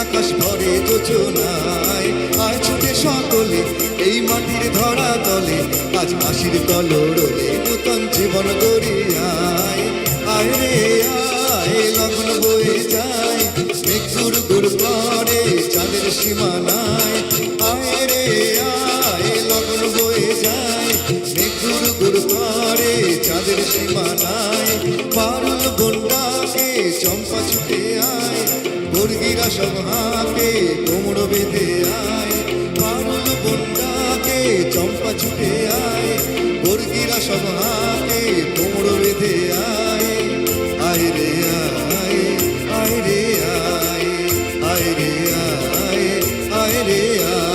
আকাশ ভরে যোজনায় আয় ছুটে সকলে এই মাটির ধরা তলে আজ হাসির তলরলে নূতন জীবন গড়িয়ায় আয় রে আয় লগন বয়ে যায় মেঘ গুড় গুড় করে চাঁদের সীমানায় আয় রে আয় লগন বয়ে যায় মেঘ গুড় গুড় করে চাঁদের সীমানায় পারুল বন্ডাকে চম্পা ছুটে আয় বর্গিরা সব হাঁকে কোমড় বেঁধে আয় পারুল বন্ডাকে চম্পা ছুটে আয় বর্গিরা সব হাঁকে কোমড় বেঁধে আয় আয় রে আয় আয় রে আয় আয় রে আয় আয় রে আয়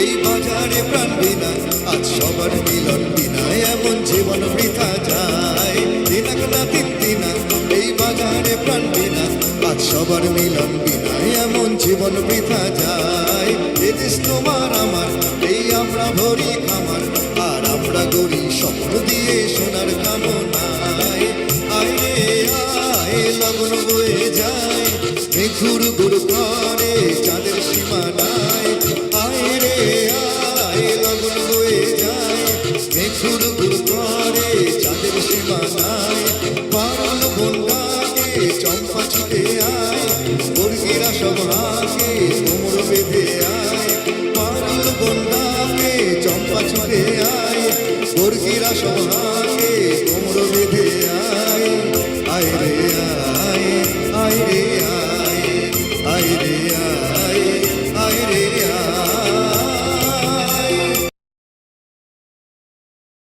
এই বাজারে প্রাণ বিনা আজ সবার মিলন বিনা এমন জীবন বৃথা যায় দিনাক না তিন দিনা এই বাজারে প্রাণ বিনা আজ সবার মিলন বিনা এমন জীবন বৃথা যায় এ দেশ তোমার আমার এই আমরা ভরি খামার আর আমরা গড়ি স্বপ্ন দিয়ে সোনার কামনায় আয় রে আয় লগন বয়ে যায় মেঘ ঘুর ঘুর করে চাঁদের সীমানায় আয় রে আয় লগন বয়ে যায় মেঘ ঘুর ঘুর করে চাঁদের সীমানায় পারুল বন্ডাকে চম্পা ছুটে আয় বর্গিরা সব হাঁকে কোমর বেঁধে আয় পারুল বন্ডাকে চম্পা ছুটে আয় বর্গিরা সব হাঁকে কোমর বেঁধে আয় আয় রে